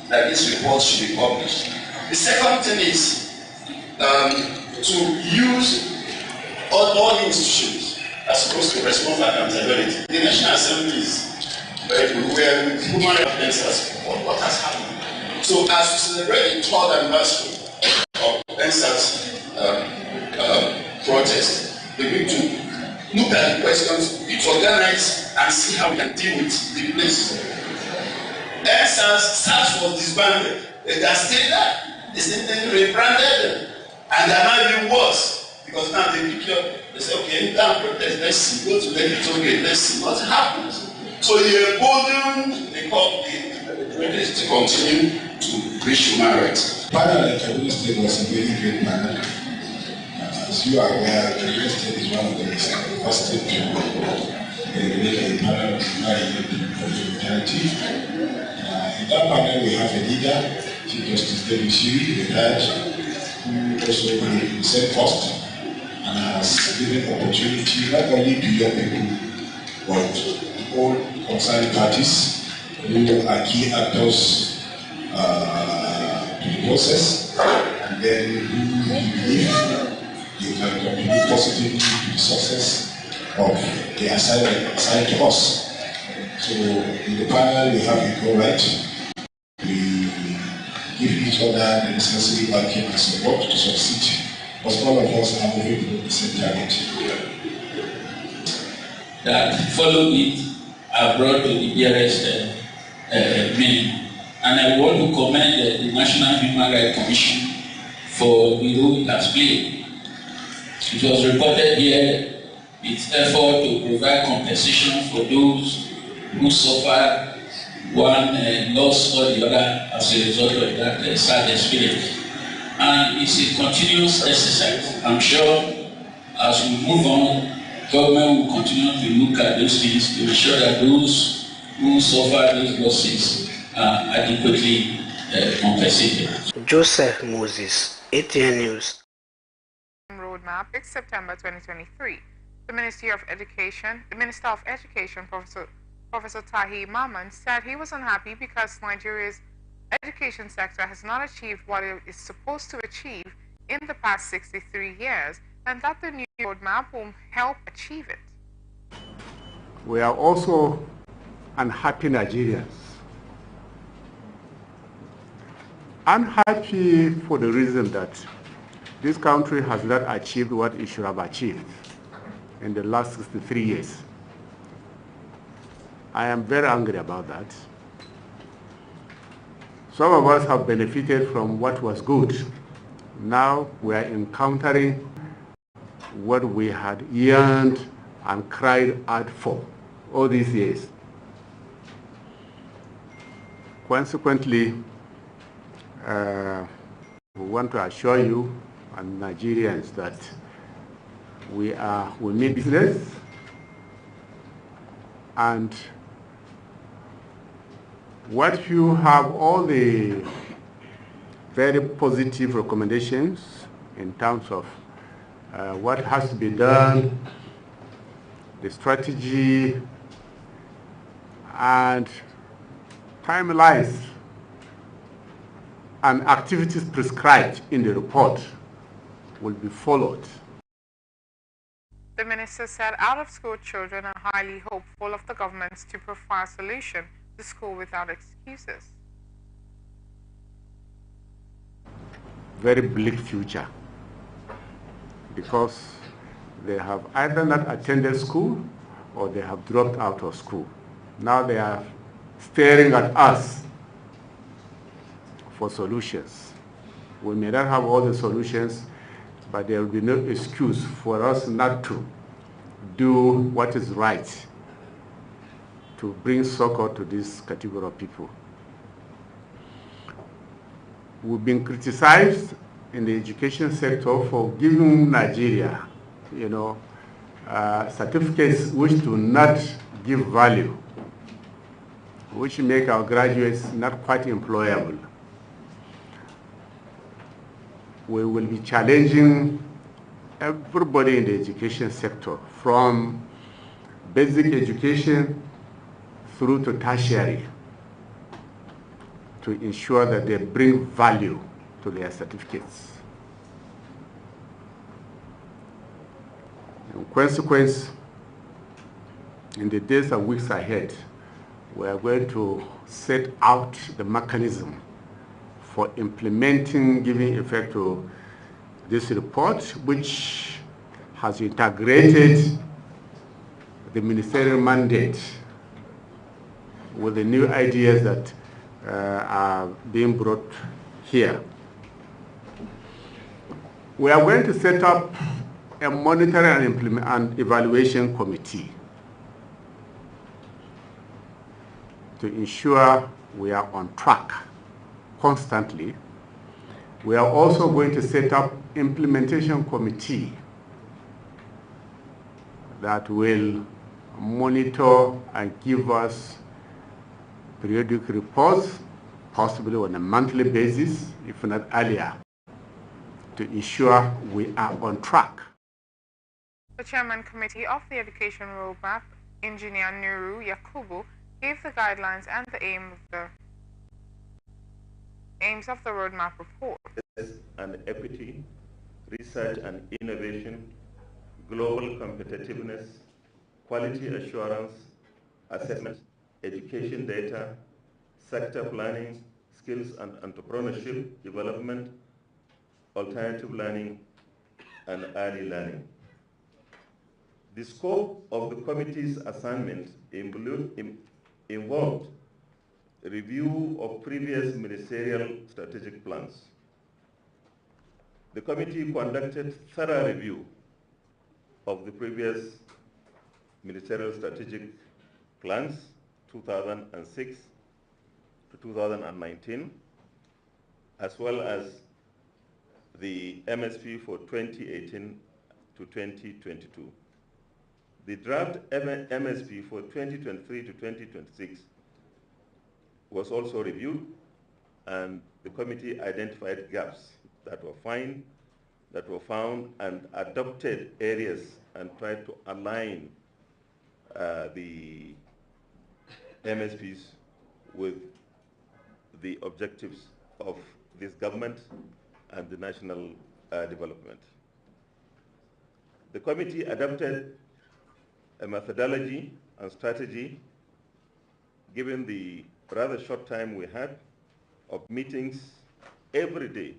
that this report should be published. The second thing is to use all institutions are supposed to respond for accountability. The National Assembly is very good, where human rights has what has happened. So as we celebrate the third anniversary of NSAS protest, we need to look at the questions, to organize and see how we can deal with the place. SARS was disbanded. It has stayed there. It's been rebranded. And they're not even worse. Because now they pick you up, they say, okay, down protest, let's see. Go to the let's see what happens. So you embolden the protest to continue to reach human rights. Panel at Kaduna State was a very great panel. As you are aware, Kaduna State is one of the first states to make a panel of humanity. In that panel, we have a leader, Chief Justice David Shiri, retired, who also said first and has given opportunity not only to young people, but all concerned parties who are key actors to the process, and then who believe they can contribute positively to the success of the assignment assigned to us. So in the panel, we have equal right. We give each other the necessary backing and support to succeed, because all of us are moving toward the same target. That follow it are brought to the dearest meaning. And I want to commend the National Human Rights Commission for the role it has played. It was reported here its effort to provide compensation for those who suffered one loss or the other as a result of that sad experience. And it's a continuous exercise. I'm sure as we move on, government will continue to look at those things to ensure that those who suffer those losses are adequately compensated. Joseph Moses, ATN News. Roadmap. It's September 2023. The Minister of Education, Professor Tahi Maman, said he was unhappy because Nigeria's education sector has not achieved what it is supposed to achieve in the past 63 years, and that the new roadmap will help achieve it. We are also unhappy Nigerians. Unhappy for the reason that this country has not achieved what it should have achieved in the last 63 years. I am very angry about that. Some of us have benefited from what was good. Now we are encountering what we had yearned and cried out for all these years. Consequently, we want to assure you and Nigerians that we mean business, and what you have all the very positive recommendations in terms of what has to be done, the strategy, and timelines and activities prescribed in the report will be followed. The minister said out-of-school children are highly hopeful of the government to provide a solution to school without excuses. Very bleak future, because they have either not attended school or they have dropped out of school. Now they are staring at us for solutions. We may not have all the solutions, but there will be no excuse for us not to do what is right to bring succor to this category of people. We've been criticized in the education sector for giving Nigeria, certificates which do not give value, which make our graduates not quite employable. we will be challenging everybody in the education sector, from basic education through to tertiary, to ensure that they bring value to their certificates. In consequence, in the days and weeks ahead, we are going to set out the mechanism for implementing, giving effect to this report, which has integrated the ministerial mandate with the new ideas that are being brought here. We are going to set up a monitoring and evaluation committee to ensure we are on track constantly. We are also going to set up implementation committee that will monitor and give us periodic reports, possibly on a monthly basis, if not earlier, to ensure we are on track. The Chairman Committee of the Education Roadmap, Engineer Nuru Yakubu, gave the guidelines and the aims of the roadmap report. And equity, research and innovation, global competitiveness, quality assurance, assessment, education data, sector planning, skills and entrepreneurship development, alternative learning, and early learning. The scope of the committee's assignment involved review of previous ministerial strategic plans. The committee conducted thorough review of the previous ministerial strategic plans, 2006 to 2019, as well as the MSP for 2018 to 2022. The draft MSP for 2023 to 2026 was also reviewed, and the committee identified gaps that were found and adopted areas and tried to align the MSPs with the objectives of this government and the national development. The committee adopted a methodology and strategy given the rather short time we had of meetings every day,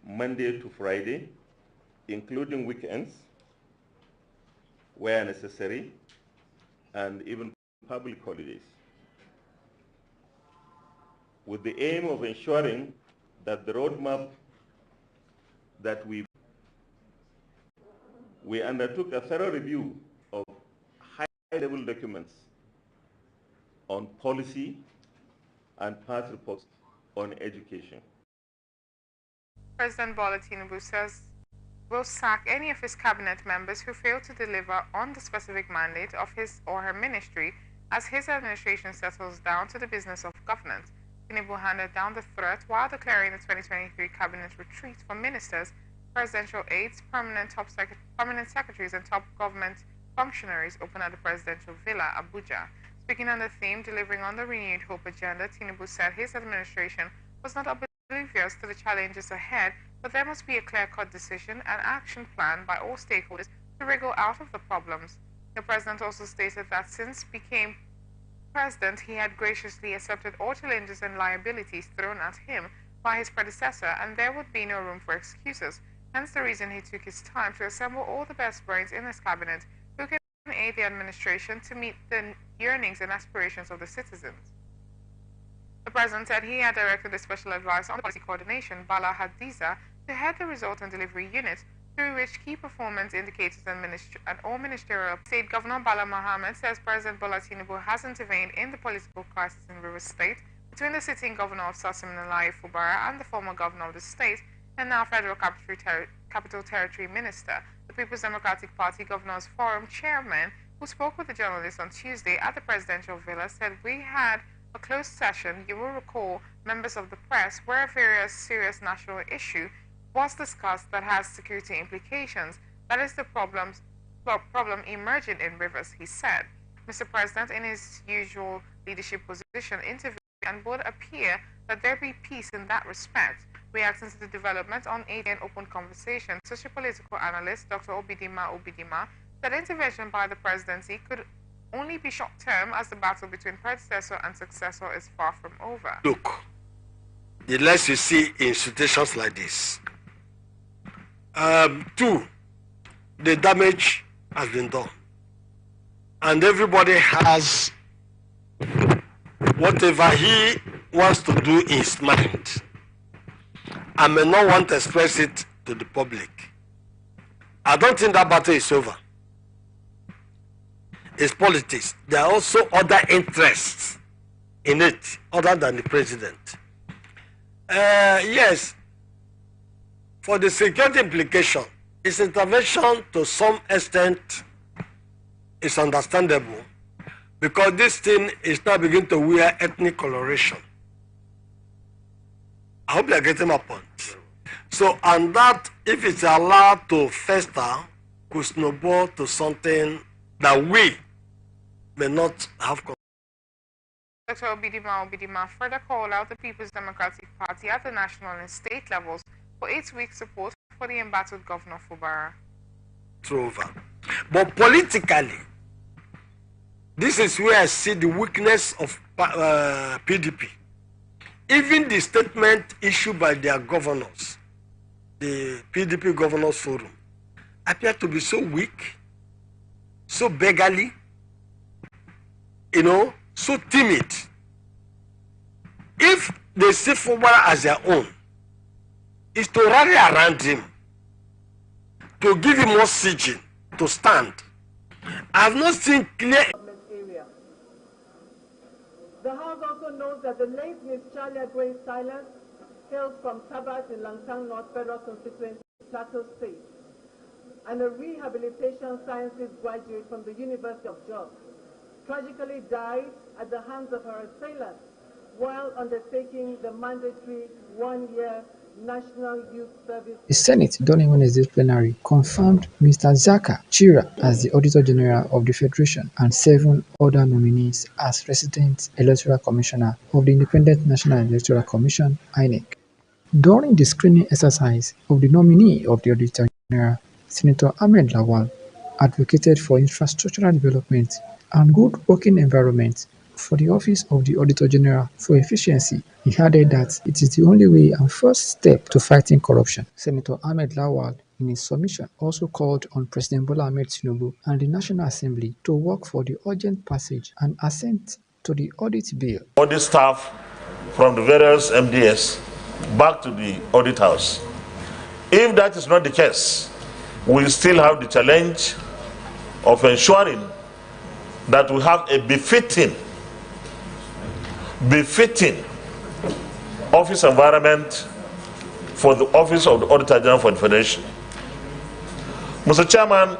Monday to Friday, including weekends where necessary, and even public holidays, with the aim of ensuring that the roadmap that we undertook a thorough review of high-level documents on policy and past reports on education. President Bola Tinubu says will sack any of his cabinet members who fail to deliver on the specific mandate of his or her ministry as his administration settles down to the business of governance. Tinubu handed down the threat while declaring the 2023 cabinet retreat for ministers, presidential aides, permanent secretaries, and top government functionaries open at the presidential villa, Abuja. Speaking on the theme, delivering on the renewed hope agenda, Tinubu said his administration was not oblivious to the challenges ahead, but there must be a clear-cut decision and action plan by all stakeholders to wriggle out of the problems. The president also stated that since became president, he had graciously accepted all challenges and liabilities thrown at him by his predecessor, and there would be no room for excuses. Hence the reason he took his time to assemble all the best brains in his cabinet who can aid the administration to meet the yearnings and aspirations of the citizens. The president said he had directed a special advisor on policy coordination, Bala Hadiza, to head the result and delivery unit, through which key performance indicators and all ministerial. State Governor Bala Mohammed says President Bola Tinubu has intervened in the political crisis in Rivers State between the sitting governor of Siminalayi Fubara and the former governor of the state and now Federal Capital Territory Minister. The People's Democratic Party Governors Forum chairman, who spoke with the journalists on Tuesday at the presidential villa, said we had a closed session, you will recall, members of the press, where a very serious national issue was discussed that has security implications. That is the problem emerging in Rivers, he said. Mr. President, in his usual leadership position, interviewed and would appear that there be peace in that respect. Reacting to the development on an open conversation, sociopolitical analyst Dr. Obidima said intervention by the presidency could only be short-term as the battle between predecessor and successor is far from over. Look, the less you see in situations like this, two, the damage has been done. And everybody has whatever he wants to do in his mind. I may not want to express it to the public. I don't think that battle is over. It's politics. There are also other interests in it other than the president. Yes, for the security implication, its intervention to some extent is understandable because this thing is now beginning to wear ethnic coloration. I hope you are getting my point. So, and that, if it's allowed to fester, could snowball to something that we may not have. Dr. Obidima further called out the People's Democratic Party at the national and state levels for 8-week support for the embattled Governor Fubara. Over. But politically, this is where I see the weakness of PDP. Even the statement issued by their governors, the PDP Governors Forum, appear to be so weak, so beggarly, so timid. If they see Fubara as their own, is to rally around him, to give him more oxygen, to stand. I have not seen clear. The House also knows that the late Miss Charlie Agway's silence hails from Tabat in Langtang North Federal Constituency, Plateau State, and a rehabilitation sciences graduate from the University of Jos tragically died at the hands of her assailants while undertaking the mandatory 1-year National Youth Service. The Senate, during Wednesday's plenary, confirmed Mr. Zaka Chira as the Auditor General of the Federation and 7 other nominees as Resident Electoral Commissioner of the Independent National Electoral Commission, INEC. During the screening exercise of the nominee of the Auditor General, Senator Ahmed Lawal advocated for infrastructural development and good working environment for the office of the Auditor General for efficiency. He added that it is the only way and first step to fighting corruption. Senator Ahmed Lawal, in his submission, also called on President Bola Ahmed Tinubu and the National Assembly to work for the urgent passage and assent to the audit bill. Audit staff from the various MDS back to the audit house. If that is not the case, we still have the challenge of ensuring that we have a befitting office environment for the office of the Auditor General for the Federation. Mr. Chairman,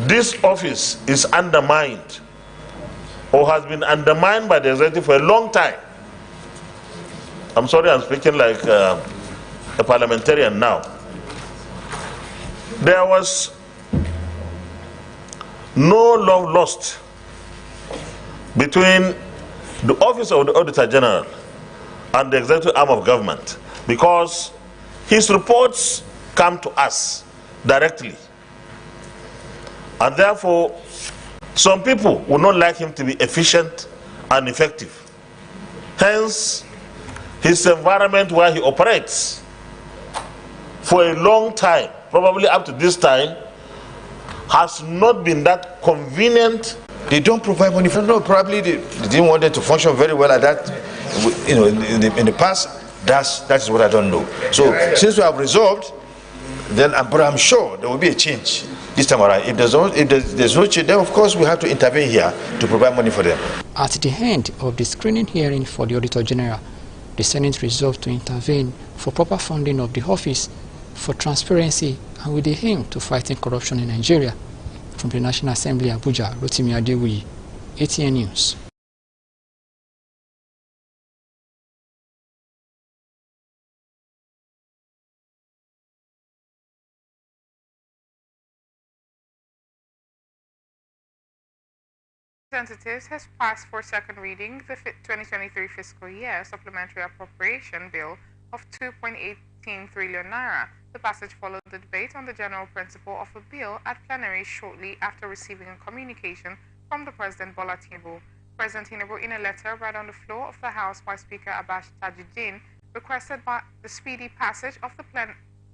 this office is undermined or has been undermined by the executive for a long time. I'm sorry, I'm speaking like a parliamentarian now. There was no love lost between the office of the Auditor General and the executive arm of government, because his reports come to us directly, and therefore some people would not like him to be efficient and effective. Hence, his environment where he operates for a long time, probably up to this time, has not been that convenient. They don't provide money for no, probably they didn't want it to function very well at that, in the past. That's what I don't know. So since we have resolved, then but I'm sure there will be a change this time around. If there's no change, then of course we have to intervene here to provide money for them. At the end of the screening hearing for the Auditor General, the Senate resolved to intervene for proper funding of the office, for transparency, and with the aim to fighting corruption in Nigeria. From the National Assembly, Abuja, Rotimi Adewuyi, ATN News. Representatives has passed for second reading the 2023 fiscal year supplementary appropriation bill of 2.18 trillion naira. The passage followed the debate on the general principle of the bill at plenary shortly after receiving a communication from the President Bola Tinubu. President Tinubu, in a letter read on the floor of the House by Speaker Abbas Tajuddin, requested the speedy passage of the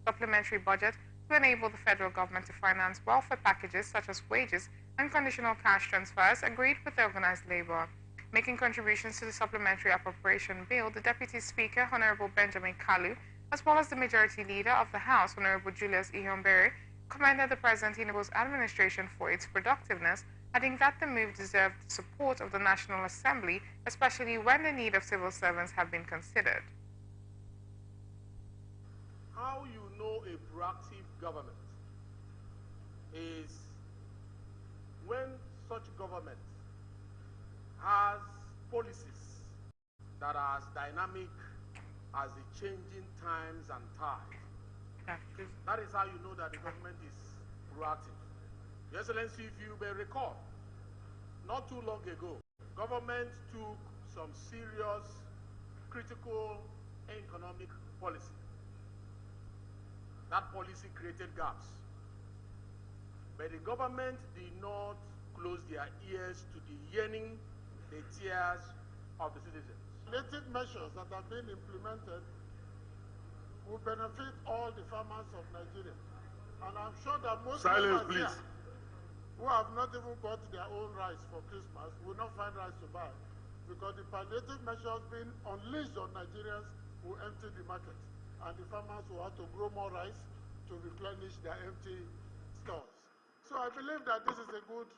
supplementary budget to enable the federal government to finance welfare packages such as wages and conditional cash transfers agreed with organized labor. Making contributions to the supplementary appropriation bill, the Deputy Speaker, Honorable Benjamin Kalu, as well as the Majority Leader of the House, Honorable Julius Ihonbere, commended the President Tinubu's administration for its productiveness, adding that the move deserved the support of the National Assembly, especially when the need of civil servants have been considered. How you know a proactive government is when such government has policies that are as dynamic as the changing times and tides. That is how you know that the government is proactive. Your Excellency, if you may recall, not too long ago, government took some serious, critical economic policy. That policy created gaps. But the government did not close their ears to the yearning, the tears of the citizens. Related measures that have been implemented will benefit all the farmers of Nigeria. And I'm sure that most farmers here who have not even bought their own rice for Christmas will not find rice to buy, because the palliative measures being unleashed on Nigerians will empty the market, and the farmers will have to grow more rice to replenish their empty stores. So I believe that this is a good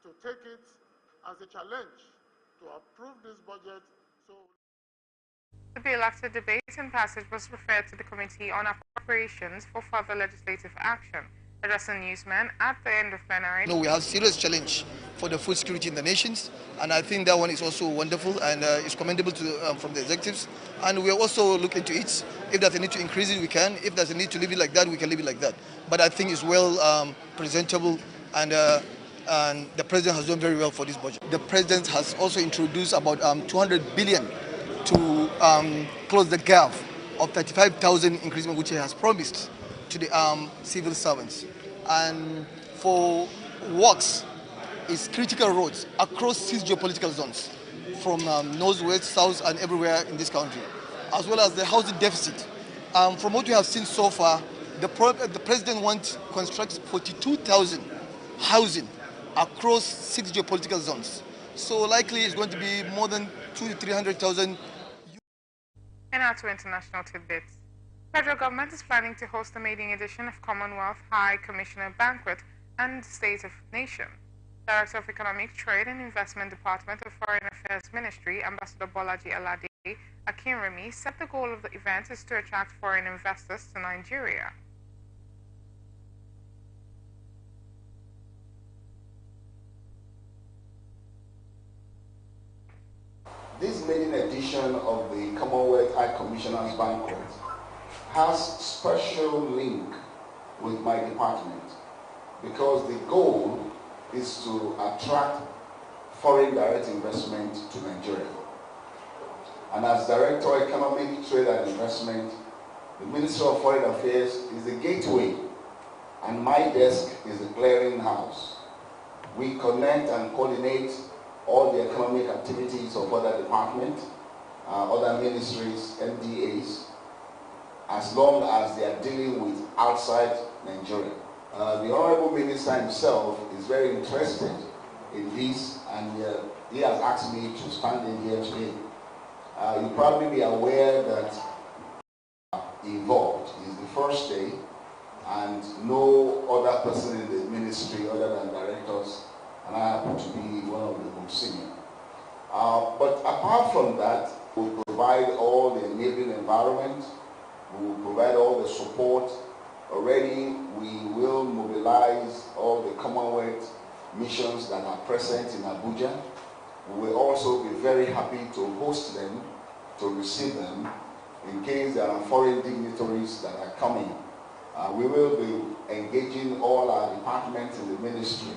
to take it as a challenge to approve this budget. The bill, after debate and passage, was referred to the Committee on Appropriations for further legislative action. Addressing newsmen at the end of plenary. No, we have serious challenge for the food security in the nations, and I think that one is also wonderful and is commendable to from the executives. And we are also looking to it. If there's a need to increase it, we can. If there's a need to leave it like that, we can leave it like that. But I think it's well presentable, and the president has done very well for this budget. The president has also introduced about 200 billion to close the gap of 35,000 increasement, which he has promised to the civil servants. And for works, is critical roads across 6 geopolitical zones, from north, west, south, and everywhere in this country, as well as the housing deficit. From what we have seen so far, the president wants to construct 42,000 housing across 6 geopolitical zones. So likely it's going to be more than 200,000 to 300,000. And now to international tidbits. Federal government is planning to host the maiden edition of Commonwealth High Commissioner Banquet and State of Nation. Director of Economic Trade and Investment Department of Foreign Affairs Ministry, Ambassador Bolaji Alade Akinremi, said the goal of the event is to attract foreign investors to Nigeria. This maiden edition of the Commonwealth High Commissioners Banquet has special link with my department, because the goal is to attract foreign direct investment to Nigeria. And as Director of Economic Trade and Investment, the Ministry of Foreign Affairs is the gateway, and my desk is the clearinghouse. We connect and coordinate all the economic activities of other departments, other ministries, MDAs, as long as they are dealing with outside Nigeria. The Honorable Minister himself is very interested in this, and he has asked me to stand in here today. You'll probably be aware that involved is the first day, and no other person in the ministry other than directors, and I happen to be one of the most senior. But apart from that, we'll provide all the enabling environment, we will provide all the support. Already we will mobilize all the Commonwealth missions that are present in Abuja. We will also be very happy to host them, to receive them, in case there are foreign dignitaries that are coming. We will be engaging all our departments in the ministry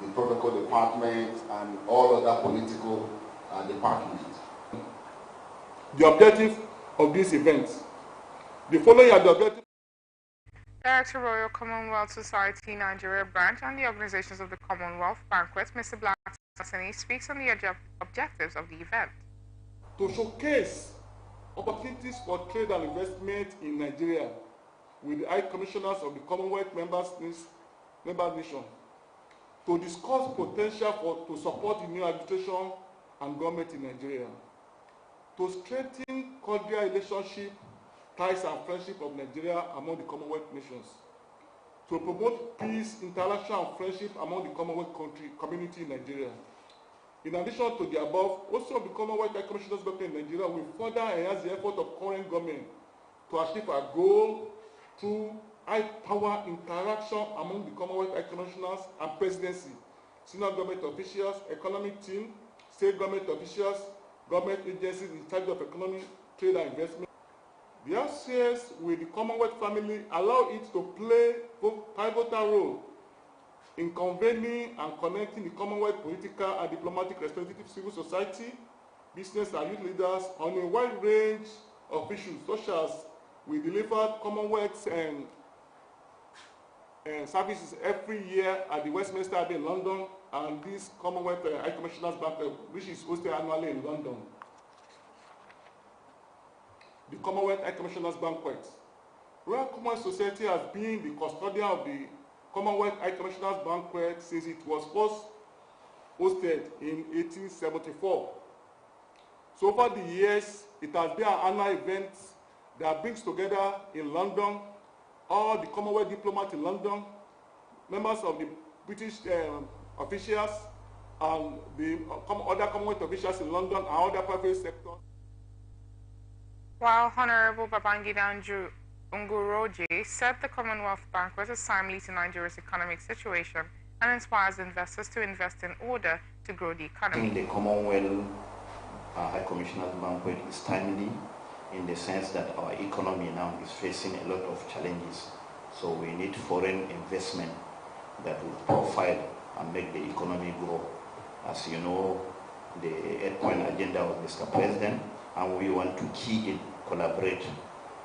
the protocol department, and all other political departments. The objective of this event. The following are the objectives. Director Royal Commonwealth Society Nigeria branch and the organizations of the Commonwealth Banquet, Mr. Blasani, speaks on the objectives of the event. To showcase opportunities for trade and investment in Nigeria with the High Commissioners of the Commonwealth member nation, to discuss potential to support the new administration and government in Nigeria, to strengthen cordial relationship, ties and friendship of Nigeria among the Commonwealth nations, to promote peace, interaction and friendship among the Commonwealth community in Nigeria. In addition to the above, also the Commonwealth High Commissioners government in Nigeria will further enhance the effort of current government to achieve our goal through high-power interaction among the Commonwealth High Commissioners and Presidency, senior government officials, economic team, state government officials, government agencies in charge of economy, trade and investment. The access with the Commonwealth family allow it to play a pivotal role in convening and connecting the Commonwealth political and diplomatic representative civil society, business and youth leaders on a wide range of issues such as we deliver Commonwealth services every year at the Westminster Abbey in London, and this Commonwealth High Commissioners Banquet, which is hosted annually in London. The Commonwealth High Commissioners Banquet. Royal Commonwealth Society has been the custodian of the Commonwealth High Commissioners Banquet since it was first hosted in 1874. So over the years, it has been an annual event that brings together in London all the Commonwealth diplomats in London, members of the British officials, and the other Commonwealth officials in London and other private sectors. While Honorable Babangida Ngoroje said the Commonwealth Banquet is timely to Nigeria's economic situation and inspires investors to invest in order to grow the economy. The Commonwealth High Commissioners Banquet is timely in the sense that our economy now is facing a lot of challenges. So we need foreign investment that will profile and make the economy grow. As you know, the 8-point agenda of Mr. President, and we want to key in, collaborate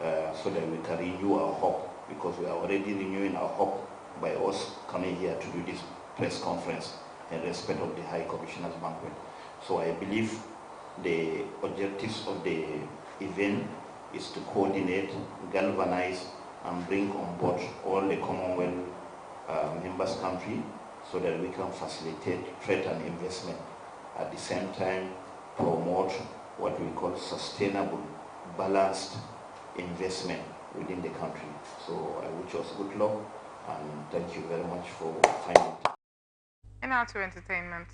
so that we can renew our hope, because we are already renewing our hope by us coming here to do this press conference in respect of the High Commissioners Banquet. So I believe the objectives of the event is to coordinate, galvanize, and bring on board all the Commonwealth members country so that we can facilitate trade and investment. At the same time, promote what we call sustainable, balanced investment within the country. So I wish us good luck and thank you very much for finding it. And now to entertainment.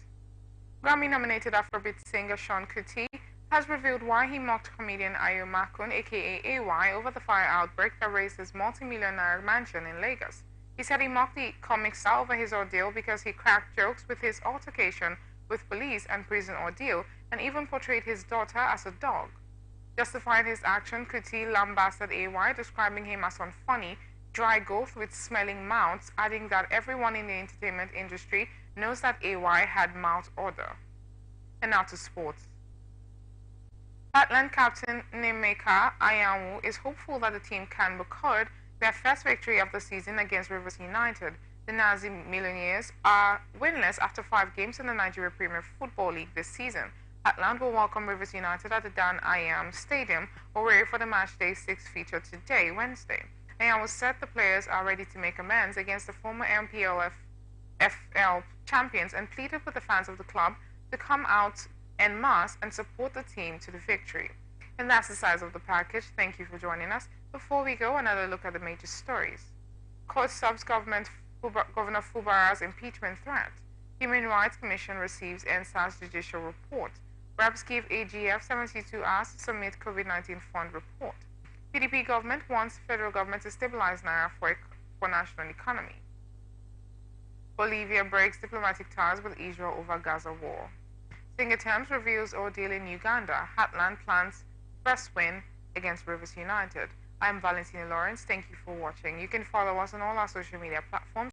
Grammy-nominated Afrobeat singer Sean Kuti has revealed why he mocked comedian Ayo Makun, aka AY, over the fire outbreak that razed his multi-millionaire mansion in Lagos. He said he mocked the comic star over his ordeal because he cracked jokes with his altercation with police and prison ordeal, and even portrayed his daughter as a dog. Justifying his action, Kuti lambasted AY, describing him as unfunny, dry goth with smelling mouths, adding that everyone in the entertainment industry knows that AY had mouth odor. And now to sports. Heartland captain Nemeka Ayamu is hopeful that the team can record their first victory of the season against Rivers United. The Nazi Millionaires are winless after 5 games in the Nigeria Premier Football League this season. Heartland will welcome Rivers United at the Dan Ayam Stadium, Owerri, for the matchday 6 feature today, Wednesday. Ayamu said the players are ready to make amends against the former MPLFL champions and pleaded with the fans of the club to come out en masse and support the team to the victory. And that's the size of the package. Thank you for joining us. Before we go, another look at the major stories. Court stops Governor Fubara's impeachment threat. Human Rights Commission receives NSAS judicial report. Reps give AGF 72 hours to submit COVID-19 fund report. PDP government wants federal government to stabilize Naira for national economy. Bolivia breaks diplomatic ties with Israel over Gaza war. Singer Thames reveals ordeal in Uganda. Heartland plans first win against Rivers United. I'm Valentina Lawrence. Thank you for watching. You can follow us on all our social media platforms.